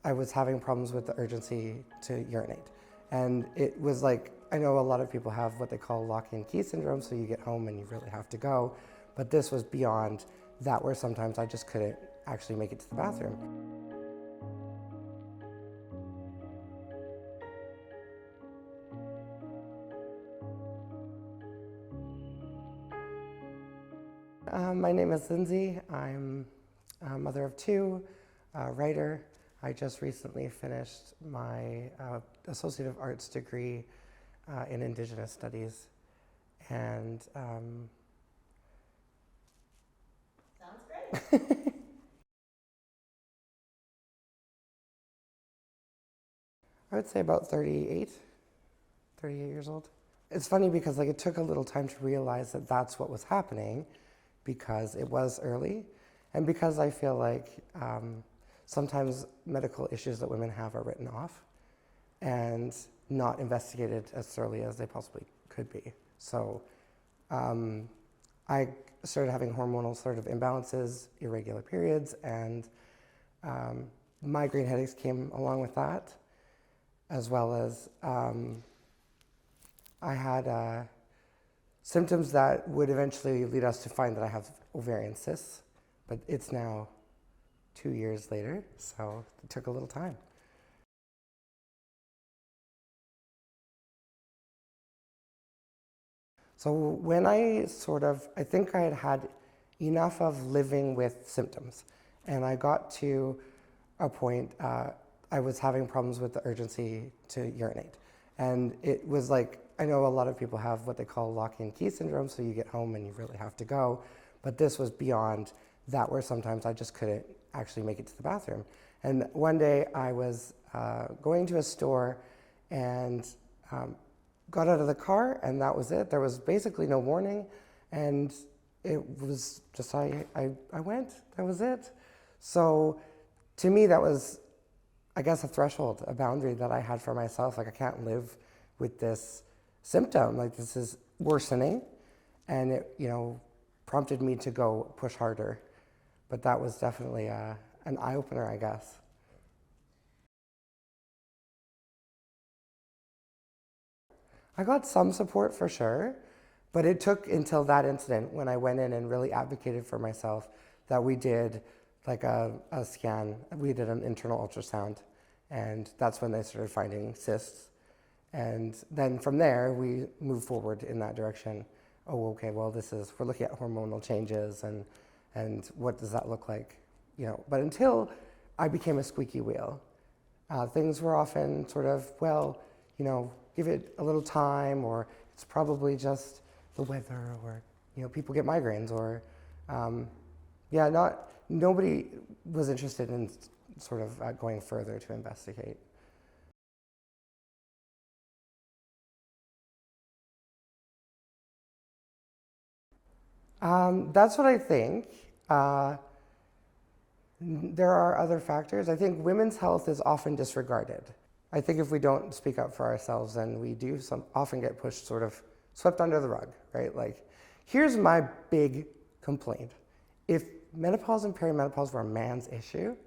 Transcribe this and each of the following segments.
I was having problems with the urgency to urinate. And it was like, I know a lot of people have what they call lock and key syndrome, so you get home and you really have to go. But this was beyond that, where sometimes I just couldn't actually make it to the bathroom. My name is Lindsay. I'm a mother of two, a writer. I just recently finished my Associate of Arts degree in Indigenous Studies. And sounds great. I would say about 38 years old. It's funny because it took a little time to realize that that's what was happening, because it was early, and because I feel like sometimes medical issues that women have are written off and not investigated as thoroughly as they possibly could be. So I started having hormonal sort of imbalances, irregular periods, and migraine headaches came along with that, as well as I had symptoms that would eventually lead us to find that I have ovarian cysts, but it's now 2 years later, so it took a little time. So when I think I had enough of living with symptoms, and I got to a point, I was having problems with the urgency to urinate. And it was like, I know a lot of people have what they call lock and key syndrome, so you get home and you really have to go. But this was beyond that, where sometimes I just couldn't actually make it to the bathroom. And one day I was going to a store and got out of the car, and that was it. There was basically no warning, and it was just, I went, that was it. So to me, that was, I guess, a threshold, a boundary that I had for myself. Like, I can't live with this symptom. Like, this is worsening, and it, prompted me to go push harder. But that was definitely an eye-opener, I guess. I got some support for sure, but it took until that incident when I went in and really advocated for myself that we did like a scan. We did an internal ultrasound, and that's when they started finding cysts. And then from there, we moved forward in that direction. Oh, okay, well, we're looking at hormonal changes and what does that look like? But until I became a squeaky wheel, things were often sort of, well, give it a little time, or it's probably just the weather, or, people get migraines, or, nobody was interested in sort of going further to investigate. That's what I think. There are other factors. I think women's health is often disregarded. I think if we don't speak up for ourselves, then we do often get pushed, sort of swept under the rug, right? Like, here's my big complaint. If menopause and perimenopause were a man's issue,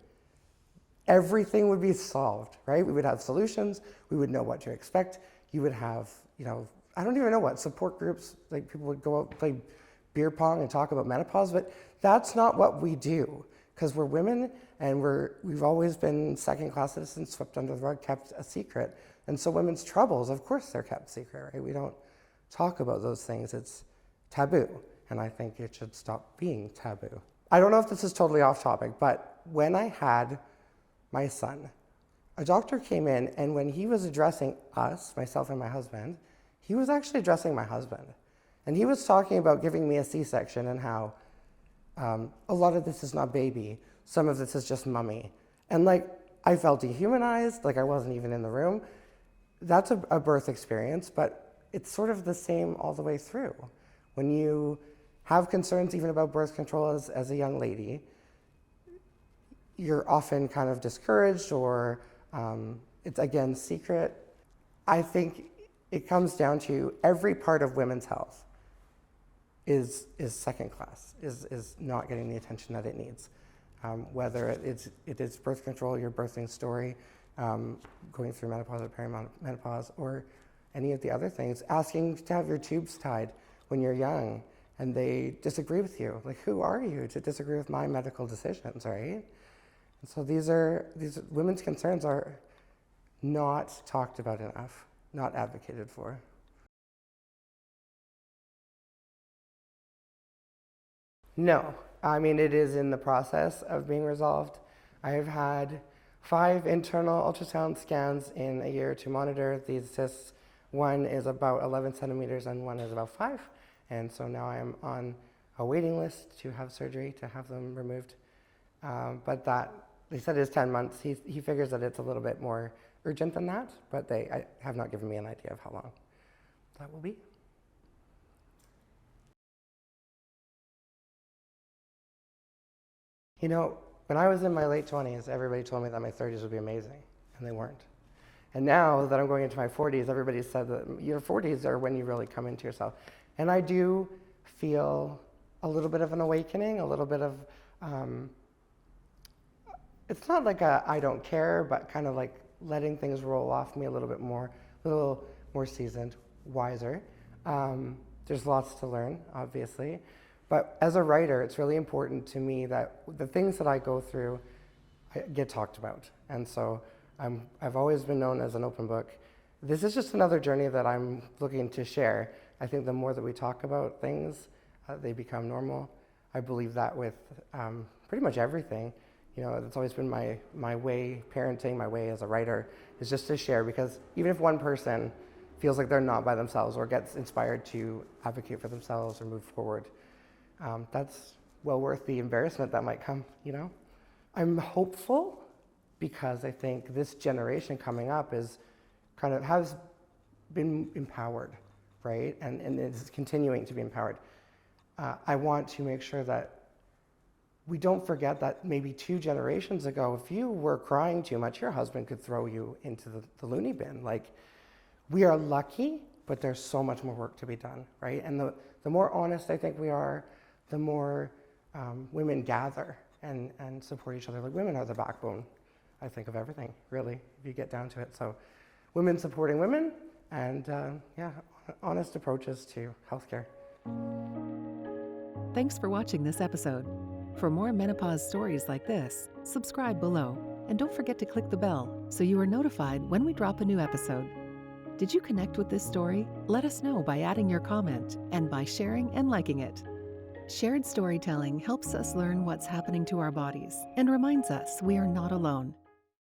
everything would be solved, right? We would have solutions. We would know what to expect. You would have, I don't even know what, support groups, like people would go out and play beer pong and talk about menopause, but that's not what we do, because we're women and we've always been second-class citizens, swept under the rug, kept a secret. And so women's troubles, of course, they're kept secret, right? We don't talk about those things. It's taboo, and I think it should stop being taboo. I don't know if this is totally off topic, but when I had my son, a doctor came in, and when he was addressing us, myself and my husband, he was actually addressing my husband. And he was talking about giving me a C-section and how a lot of this is not baby, some of this is just mummy. And I felt dehumanized, like I wasn't even in the room. That's a birth experience, but it's sort of the same all the way through. When you have concerns even about birth control as a young lady, you're often kind of discouraged, or it's, again, secret. I think it comes down to every part of women's health is second class, is not getting the attention that it needs. whether it is birth control, your birthing story, going through menopause or perimenopause, or any of the other things, asking to have your tubes tied when you're young and they disagree with you. Like, who are you to disagree with my medical decisions, right? And so these women's concerns are not talked about enough, not advocated for. No, I mean, it is in the process of being resolved. I have had 5 internal ultrasound scans in a year to monitor these cysts. One is about 11 centimeters and one is about 5. And so now I am on a waiting list to have surgery to have them removed. But that, they said it's 10 months. He figures that it's a little bit more urgent than that, but they have not given me an idea of how long that will be. You know, when I was in my late 20s, everybody told me that my 30s would be amazing, and they weren't. And now that I'm going into my 40s, everybody said that your 40s are when you really come into yourself. And I do feel a little bit of an awakening, a little bit of, it's not like a I don't care, but kind of like letting things roll off me a little bit more, a little more seasoned, wiser. There's lots to learn, obviously. But as a writer, it's really important to me that the things that I go through get talked about. And so I've always been known as an open book. This is just another journey that I'm looking to share. I think the more that we talk about things, they become normal. I believe that with pretty much everything. You know, that's always been my way, parenting, my way as a writer, is just to share, because even if one person feels like they're not by themselves or gets inspired to advocate for themselves or move forward, that's well worth the embarrassment that might come, you know? I'm hopeful because I think this generation coming up is has been empowered, right? And is continuing to be empowered. I want to make sure that we don't forget that maybe 2 generations ago, if you were crying too much, your husband could throw you into the loony bin. Like, we are lucky, but there's so much more work to be done, right? And the more honest I think we are, the more women gather and support each other. Like, women are the backbone, I think, of everything, really, if you get down to it. So women supporting women, and honest approaches to healthcare. Thanks for watching this episode. For more menopause stories like this, subscribe below, and don't forget to click the bell so you are notified when we drop a new episode. Did you connect with this story? Let us know by adding your comment and by sharing and liking it. Shared storytelling helps us learn what's happening to our bodies and reminds us we are not alone.